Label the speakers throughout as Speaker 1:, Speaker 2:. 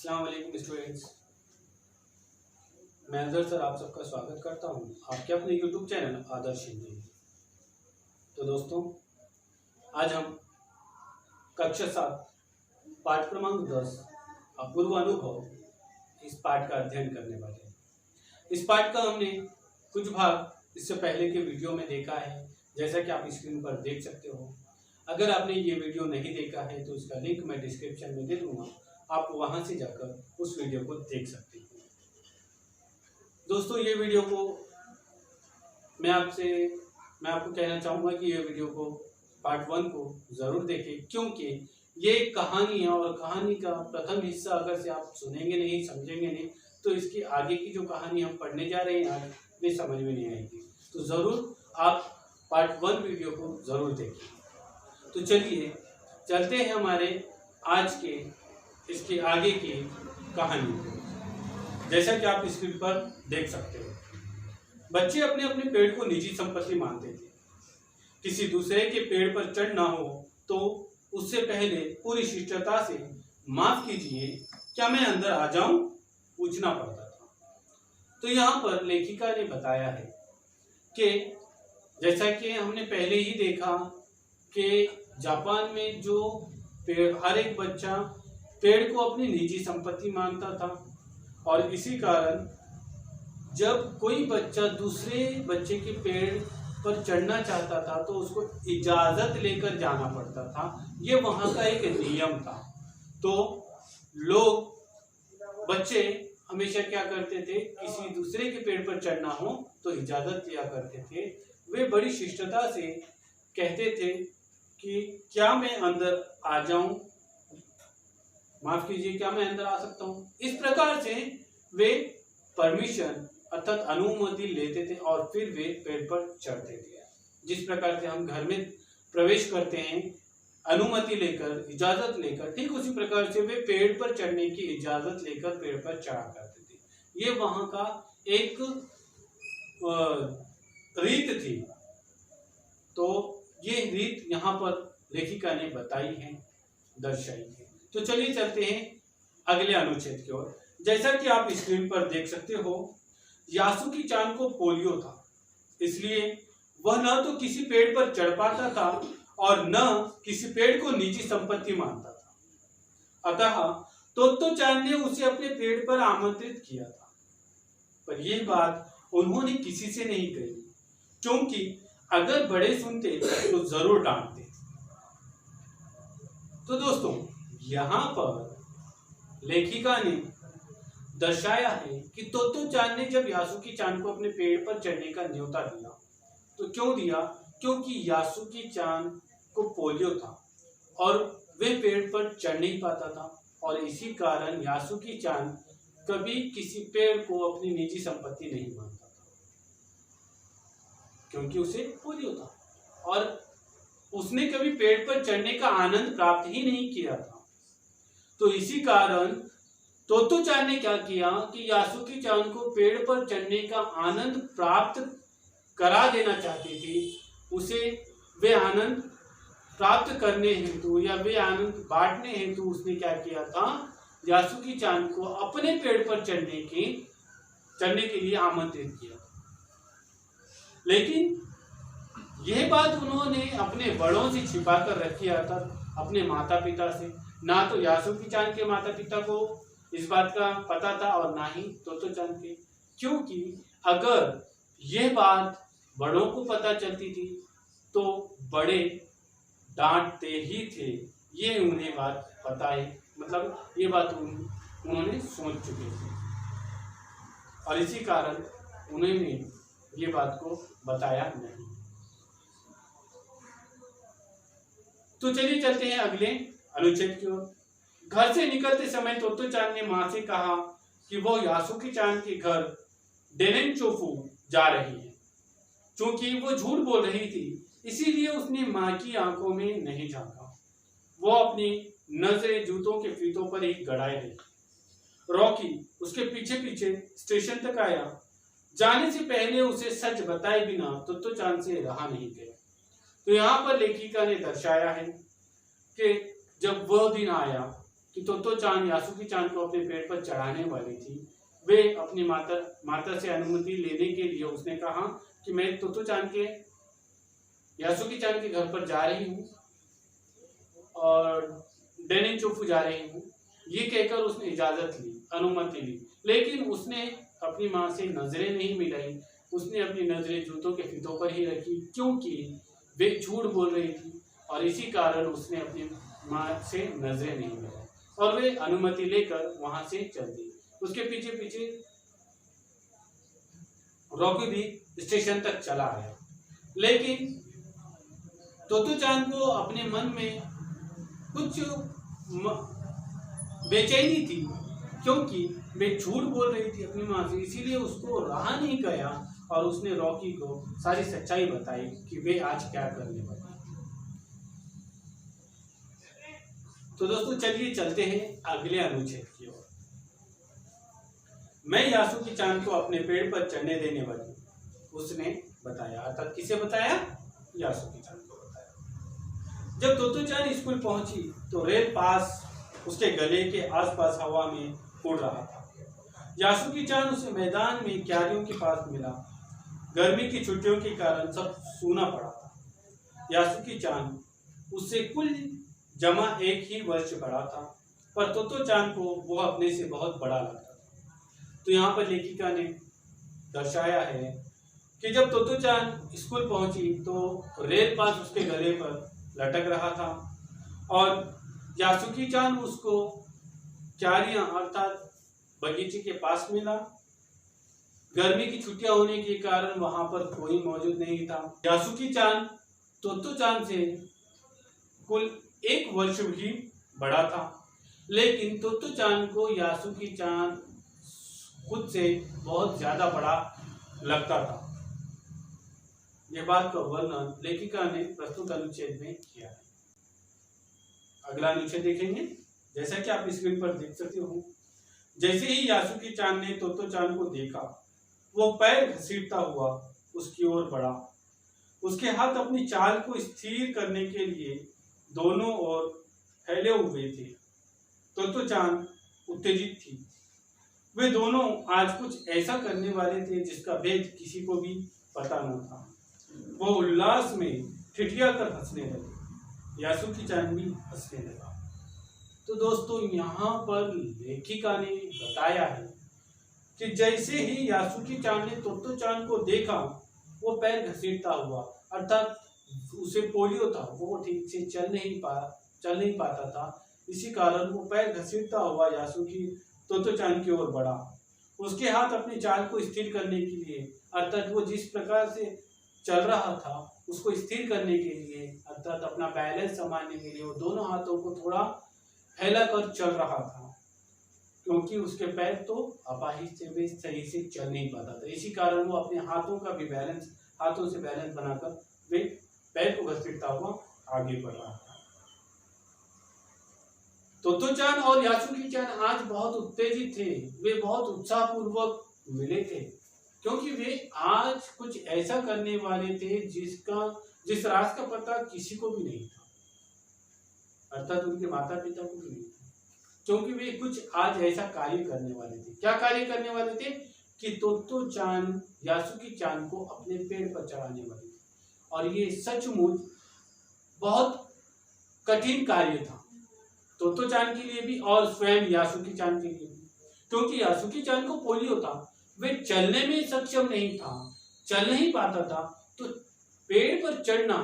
Speaker 1: अस्सलाम वालेकुम स्टूडेंट्स। मैं अजहर सर आप सबका स्वागत करता हूं आपके अपने यूट्यूब चैनल आदर्श हिंदी में। तो दोस्तों, आज हम कक्षा 7 पाठ क्रमांक 10 अपूर्व अनुभव इस पाठ का अध्ययन करने वाले हैं। इस पाठ का हमने कुछ भाग इससे पहले के वीडियो में देखा है, जैसा कि आप स्क्रीन पर देख सकते हो। अगर आपने ये वीडियो नहीं देखा है तो इसका लिंक मैं डिस्क्रिप्शन में दे दूंगा, आप वहां से जाकर उस वीडियो को देख सकते हैं। दोस्तों, ये वीडियो को मैं आपको कहना चाहूँगा कि ये वीडियो को पार्ट 1 को ज़रूर देखें, क्योंकि ये कहानी है और कहानी का प्रथम हिस्सा अगर से आप सुनेंगे नहीं, समझेंगे नहीं, तो इसकी आगे की जो कहानी हम पढ़ने जा रहे हैं आज वे समझ में नहीं आएगी। तो ज़रूर आप पार्ट 1 वीडियो को ज़रूर देखें। तो चलिए चलते हैं हमारे आज के इसके आगे की कहानी को। जैसा कि आप स्क्रीन पर देख सकते हो, बच्चे अपने अपने पेड़ को निजी संपत्ति मानते थे। किसी दूसरे के पेड़ पर चढ़ना हो तो उससे पहले पूरी शिष्टता से माफ कीजिए, क्या मैं अंदर आ जाऊं, पूछना पड़ता था। तो यहाँ पर लेखिका ने बताया है कि जैसा कि हमने पहले ही देखा कि जापान में जो पेड़, हर एक बच्चा पेड़ को अपनी निजी संपत्ति मानता था, और इसी कारण जब कोई बच्चा दूसरे बच्चे के पेड़ पर चढ़ना चाहता था तो उसको इजाज़त लेकर जाना पड़ता था। ये वहाँ का एक नियम था। तो बच्चे हमेशा क्या करते थे, किसी दूसरे के पेड़ पर चढ़ना हो तो इजाज़त लिया करते थे। वे बड़ी शिष्टता से कहते थे कि क्या मैं अंदर आ जाऊं, माफ कीजिए, क्या मैं अंदर आ सकता हूं। इस प्रकार से वे परमिशन अर्थात अनुमति लेते थे और फिर वे पेड़ पर चढ़ते थे। जिस प्रकार से हम घर में प्रवेश करते हैं अनुमति लेकर, इजाजत लेकर, ठीक उसी प्रकार से वे पेड़ पर चढ़ने की इजाजत लेकर पेड़ पर चढ़ा करते थे। ये वहां का एक रीत थी। तो ये रीत यहाँ पर लेखिका ने बताई है, दर्शाई है। तो चलिए चलते हैं अगले अनुच्छेद की ओर। जैसा कि आप स्क्रीन पर देख सकते हो, यासुकी-चान को पोलियो था, इसलिए वह न तो किसी पेड़ पर चढ़ पाता था और न किसी पेड़ को निजी संपत्ति मानता था। अतः तोत्तो-चान ने उसे अपने पेड़ पर आमंत्रित किया था, पर यह बात उन्होंने किसी से नहीं कही, क्योंकि अगर बड़े सुनते तो जरूर डांटते। तो दोस्तों, यहाँ पर लेखिका ने दर्शाया है कि तोत्तो-चान ने जब यासुकी-चान को अपने पेड़ पर चढ़ने का न्योता दिया तो क्यों दिया, क्योंकि यासुकी-चान को पोलियो था और वे पेड़ पर चढ़ नहीं पाता था, और इसी कारण यासुकी-चान कभी किसी पेड़ को अपनी निजी संपत्ति नहीं मानता था, क्योंकि उसे पोलियो था और उसने कभी पेड़ पर चढ़ने का आनंद प्राप्त ही नहीं किया था। तो इसी कारण तोत्तो-चान ने क्या किया कि यासुकी-चान को पेड़ पर चढ़ने का आनंद प्राप्त करा देना चाहती थी। उसे वे आनंद प्राप्त करने हेतु या वे आनंद बांटने हेतु उसने क्या किया था, यासुकी-चान को अपने पेड़ पर चढ़ने के लिए आमंत्रित किया। लेकिन यह बात उन्होंने अपने बड़ों से छिपा कर रखी, अर्थात अपने माता पिता से। ना तो यासुकी-चान के माता पिता को इस बात का पता था और ना ही तोत्तो-चान के, क्योंकि अगर यह बात बड़ों को पता चलती थी तो बड़े डांटते ही थे। ये उन्हें बात पता है, मतलब ये बात उन्होंने सोच चुके थे, और इसी कारण उन्होंने ये बात को बताया नहीं। तो चलिए चलते हैं अगले अनुच्छेद की ओर। घर से निकलते समय तोत्तो-चान ने मां से कहा कि वो यासुकी-चान के घर डेनेनचोफू जा रही है। चूंकि वो झूठ बोल रही थी, इसीलिए उसने मां की आंखों में नहीं झांका। वो अपनी नजरें जूतों के फीतों पर ही गड़ाए रही। रॉकी उसके पीछे पीछे स्टेशन तक आया। जाने से पहले उसे सच बताए बिना तोत्तो-चान से रहा नहीं गया। तो यहाँ पर लेखिका ने दर्शाया है कि जब वह दिन आया कि तोतो चान यासुकी चान को अपने पेड़ पर चढ़ाने वाली थी, वे अपनी माता से अनुमति लेने के लिए उसने कहा कि मैं तोतो चान के यासुकी चान के घर पर जा रही हूँ और डेनिनचोफू जा रही हूँ। ये कहकर उसने इजाजत ली, अनुमति ली, लेकिन उसने अपनी माँ से नजरें नहीं मिलाई। उसने अपनी नजरें जूतों के फीतों पर ही रखी, क्योंकि वे झूठ बोल रही थी और इसी कारण उसने अपनी माँ से नजरें नहीं मिलाई और वे अनुमति लेकर वहां से चल दी। उसके पीछे पीछे रॉकी भी स्टेशन तक चला आया, लेकिन तोतो चान को अपने मन में कुछ बेचैनी थी, क्योंकि वे झूठ बोल रही थी अपनी माँ से, इसीलिए उसको रहा नहीं गया और उसने रॉकी को सारी सच्चाई बताई कि वे आज क्या करने वाले। तो दोस्तों चलिए चलते हैं अगले अनुच्छेद की ओर। मैं यासुकी चान को अपने पेड़ पर चढ़ने देने वाली, उसने बताया। अर्थात किसे बताया? यासुकी चान को बताया। जब तोतो चान स्कूल पहुंची तो रेल पास उसके गले के आसपास हवा में उड़ रहा था। यासुकी चान उसे मैदान में क्यारियों के पास मिला। गर्मी की छुट्टियों के कारण सब सूना पड़ा था। यासुकी चान उससे कुल जमा एक ही वर्ष बड़ा था, पर तोतो चान को वो अपने से बहुत बड़ा लगता था। तो यहाँ पर लेखिका ने दर्शाया है कि जब तोतो चान स्कूल पहुंची तो रेल पास उसके गले पर लटक रहा था और यासुकी चान उसको क्यारियां अर्थात बगीचे के पास मिला। गर्मी की छुट्टियां होने के कारण वहां पर कोई मौजूद नहीं था। यासुकी चान तोतो चान से कुल एक वर्ष भी बड़ा था, लेकिन तोतो चान को यासुकी चान खुद से बहुत ज्यादा बड़ा लगता था। यह बात का वर्णन लेखिका ने प्रस्तुत अनुच्छेद में किया है। अगला अनुच्छेद देखेंगे। जैसा कि आप स्क्रीन पर देख सकते हो, जैसे ही यासुकी चान ने तोतो चान को देखा, वो पैर घसीटता हुआ उसकी ओर बढ़ा। उसके हाथ अपनी चाल को स्थिर करने के लिए दोनों ओर फैले हुए थे। तोतो चान उत्तेजित थी। वे दोनों आज कुछ ऐसा करने वाले थे जिसका भेद किसी को भी पता न था। वो उल्लास में ठिठियाकर हंसने लगे। यासुकी चान भी हंसने लगा। तो दोस्तों यहाँ पर लेखिका ने बताया है कि जैसे ही यासुकी चान ने तोतो चान को देखा, वो पैर घसीटता हुआ, अर्थात उसे पोलियो था, वो ठीक से चल नहीं पाता था। इसी कारण वो पैर घसीटता हुआ यासुकी तोतो चान की ओर बढ़ा। उसके हाथ अपनी चाल को स्थिर करने के लिए, अर्थात वो जिस प्रकार से चल रहा था उसको स्थिर करने के लिए, अर्थात अपना बैलेंस संभालने के लिए वो दोनों हाथों को थोड़ा फैला कर चल रहा था, क्योंकि उसके पैर तो अपाहिज से वे सही से चल नहीं पाता था। इसी कारण वो अपने हाथों से बैलेंस बनाकर वे पैर को घसीटता हुआ आगे बढ़ रहा था। तोतो चान और यासुकी चान आज बहुत उत्तेजित थे। वे बहुत उत्साहपूर्वक मिले थे, क्योंकि वे आज कुछ ऐसा करने वाले थे जिस राज का पता किसी को भी नहीं था, अर्थात उनके माता पिता को भी नहीं था, क्योंकि वे कुछ आज ऐसा कार्य करने वाले थे। क्या कार्य करने वाले थे? कि तोतो चान यासुकी चान को अपने पेड़ पर चढ़ाने वाले थे। और ये सचमुच बहुत कठिन कार्य था, तोतो चान के लिए भी और स्वयं यासुकी चान के लिए भी, क्योंकि यासुकी चान को पोलियो था, वे चलने में सक्षम नहीं था, चल नहीं पाता था। तो पेड़ पर चढ़ना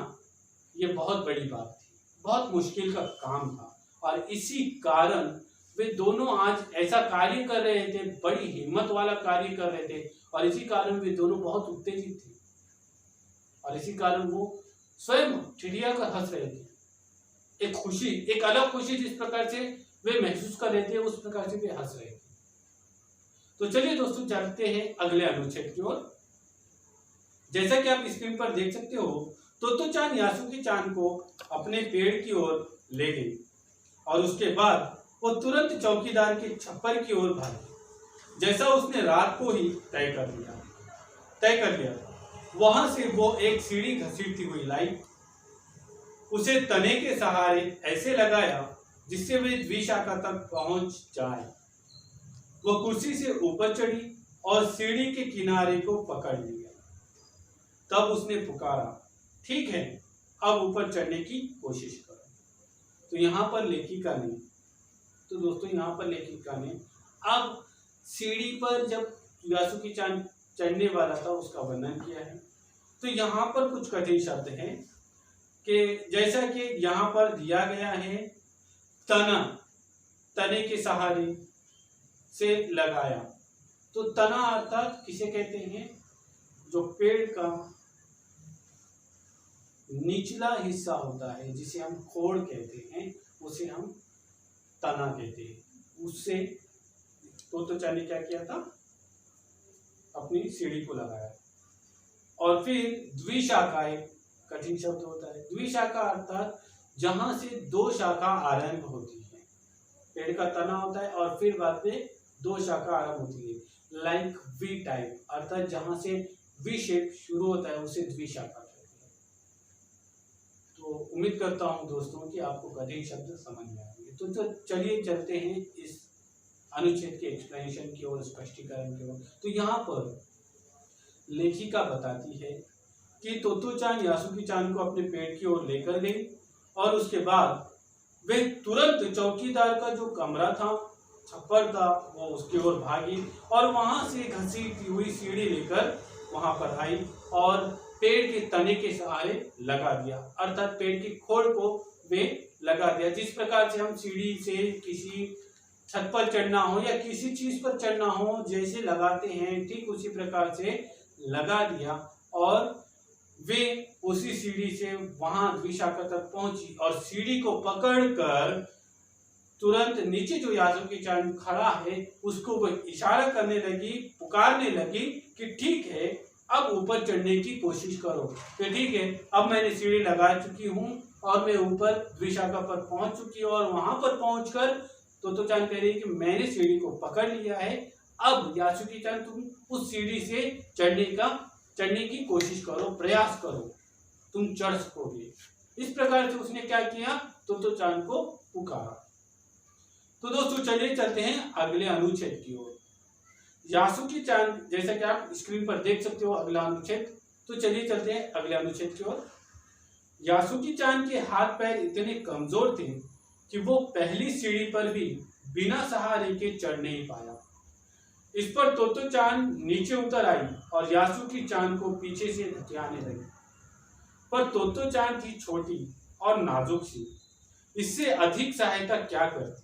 Speaker 1: ये बहुत बड़ी बात थी, बहुत मुश्किल का काम था। और इसी कारण वे दोनों आज ऐसा कार्य कर रहे थे, बड़ी हिम्मत वाला कार्य कर रहे थे, और इसी कारण वे दोनों बहुत उत्तेजित थे। और इसी कारण वो स्वयं ठिठिया कर हंस रहे थे। एक खुशी, एक अलग खुशी जिस प्रकार से वे महसूस कर रहे थे, उस प्रकार से वे हंस रहे थे। तो चलिए दोस्तों चलते हैं अगले अनुच्छेद की ओर। जैसा कि आप स्क्रीन पर देख सकते हो, तोतो चान यासुकी चान को अपने पेड़ की ओर ले गई और उसके बाद वो तुरंत चौकीदार के छप्पर की ओर भागी, जैसा उसने रात को ही तय कर लिया। वहां से वो एक सीढ़ी घसीटती हुई लाई, उसे तने के सहारे ऐसे लगाया जिससे वे द्विशाखा तक पहुंच जाए। वह कुर्सी से ऊपर चढ़ी और सीढ़ी के किनारे को पकड़ लिया। तब उसने पुकारा, ठीक है, अब ऊपर चढ़ने की कोशिश करो। तो यहाँ पर लेखिका ने अब सीढ़ी पर जब यासुकी-चान चढ़ने वाला था उसका वर्णन किया है। तो यहाँ पर कुछ कठिन शब्द हैं कि जैसा कि यहाँ पर दिया गया है, तने के सहारे से लगाया। तो तना अर्थात किसे कहते हैं? जो पेड़ का निचला हिस्सा होता है, जिसे हम खोड़ कहते हैं, उसे हम तना कहते हैं। उससे तोत्तो-चान ने क्या किया था? अपनी सीढ़ी को लगाया। और फिर द्विशाखा एक कठिन शब्द होता है। द्विशाखा अर्थात जहां से दो शाखा आरंभ होती है। पेड़ का तना होता है और फिर बाद में दो शाखा आरंभ होती है। लाइक वी टाइप अर्थात जहां से वी शेप शुरू होता है उसे द्विशाखा कहते हैं। तो उम्मीद करता हूं दोस्तों कि आपको कठिन शब्द समझ में आएंगे। तो चलिए चलते हैं इस अनुच्छेद के एक्सप्लेनेशन की ओर, स्पष्टीकरण की ओर। तो यहाँ पर लेखिका बताती है कि तोत्तो-चान यासुकी-चान को अपने पेड़ की ओर लेकर गई और उसके बाद वे तुरंत चौकीदार का जो कमरा था, छप्पर था, वो उसकी ओर भागी और वहां से घसीटती हुई सीढ़ी लेकर वहां पर आई और पेड़ के तने के सहारे लगा दिया। अर्थात पेड़ की खोड़ को वे लगा दिया। जिस प्रकार से हम सीढ़ी से किसी छत पर चढ़ना हो या किसी चीज पर चढ़ना हो जैसे लगाते हैं, ठीक उसी प्रकार से लगा दिया और वे उसी सीढ़ी से वहां द्विशाखा तक पहुंची और सीढ़ी को पकड़कर तुरंत नीचे जो यासुकी-चान खड़ा है उसको वो इशारा करने लगी, पुकारने लगी कि ठीक है, अब ऊपर चढ़ने की कोशिश करो। कि ठीक है, अब मैंने सीढ़ी लगा चुकी हूँ और मैं ऊपर द्विशाखा पर पहुंच चुकी हूँ और वहां पर पहुंचकर तोत्तो-चान कह रही है कि मैंने सीढ़ी को पकड़ लिया है, अब यासुकी-चान तुम उस सीढ़ी से चढ़ने की कोशिश करो, प्रयास करो, तुम चढ़ सकोगे। इस प्रकार से उसने क्या किया? तोत्तो-चान को पुकारा। तो दोस्तों चलिए चलते हैं अगले अनुच्छेद की ओर। यासुकी-चान, जैसा कि आप स्क्रीन पर देख सकते हो अगला अनुच्छेद, तो चलिए चलते हैं अगले अनुच्छेद की ओर। यासुकी-चान के हाथ पैर इतने कमजोर थे कि वो पहली सीढ़ी पर भी बिना सहारे के चढ़ नहीं पाया। इस पर तोत्तो-चान नीचे उतर आई और यासुकी-चान को पीछे से धकेलने लगी। पर तोत्तो-चान थी छोटी और नाजुक सी, इससे अधिक सहायता क्या करती।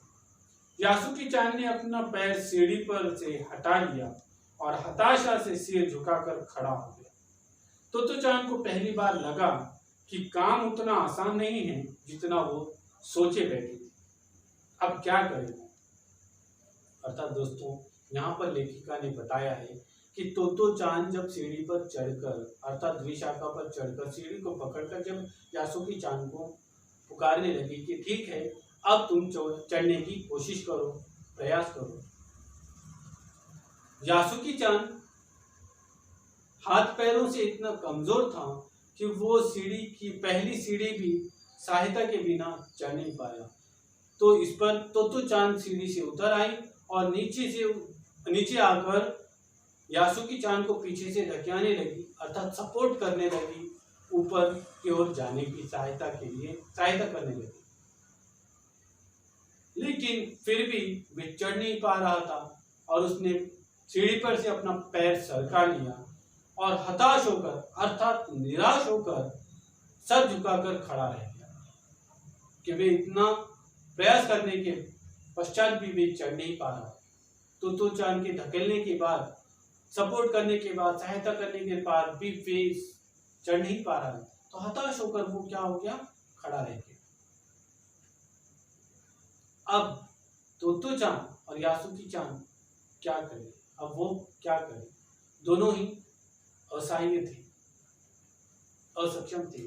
Speaker 1: यासुकी-चान ने अपना पैर सीढ़ी पर से हटा लिया और हताशा से सिर झुकाकर खड़ा हो गया। तोत्तो-चान को पहली बार लगा कि काम उतना आसान नहीं है जितना वो सोचे बैठी थी। अब क्या करें? अर्थात दोस्तों यहाँ पर लेखिका ने बताया है कि तोत्तो-चान जब सीढ़ी पर चढ़कर अर्थात द्विशाखा पर चढ़कर सीढ़ी को पकड़कर जब यासुकी-चान को पुकारने लगी कि ठीक है, अब तुम चढ़ने की कोशिश करो, प्रयास करो। यासुकी-चान हाथ पैरों से इतना कमजोर था कि वो सीढ़ी की पहली सीढ़ी भी सहायता के बिना चढ़ नहीं पाया। तो इस पर तोत्तो-चान सीढ़ी से उतर आई और नीचे आकर यासुकी-चान को पीछे से धकेलने लगी, अर्थात सपोर्ट करने लगी, ऊपर की ओर जाने की सहायता करने लगी। लेकिन फिर भी वे चढ़ नहीं पा रहा था और उसने सीढ़ी पर से अपना पैर सरका लिया और हताश होकर अर्थात निराश होकर सर झुकाकर खड़ा रह गया कि वे इतना प्रयास करने के पश्चात भी वे चढ़ नहीं पा रहा। तोत्तो-चान के धकेलने के बाद, सपोर्ट करने के बाद, सहायता करने के बाद भी वे चढ़ नहीं पा रहा। तो हताश होकर वो क्या हो गया? खड़ा रह गया। अब तोत्तो-चान और यासुकी-चान क्या करे? अब वो क्या करे? दोनों ही असहाय थे, असक्षम थे,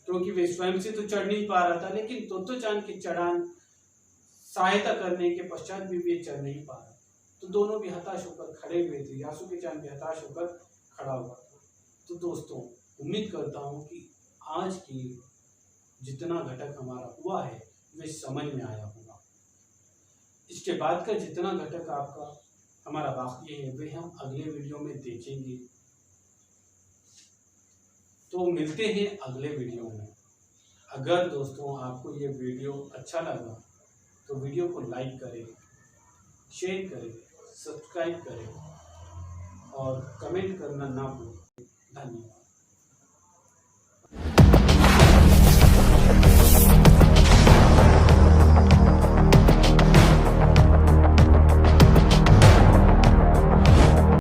Speaker 1: क्योंकि वे स्वयं से तो चढ़ नहीं पा रहा था, लेकिन तोत्तो-चान की चढ़ान सहायता करने के पश्चात भी वे चढ़ नहीं पा रहा। तो दोनों भी हताश होकर खड़े हुए थे। यासुकी-चान भी हताश होकर खड़ा हुआ था। तो दोस्तों उम्मीद करता हूँ कि आज की जितना घटक हमारा हुआ है वे समझ में आया होगा। इसके बाद का जितना घटक आपका हमारा बाकी है वे हम अगले वीडियो में देखेंगे। तो मिलते हैं अगले वीडियो में। अगर दोस्तों आपको ये वीडियो अच्छा लगा तो वीडियो को लाइक करें, शेयर करें, सब्सक्राइब करें और कमेंट करना ना भूलें। धन्यवाद।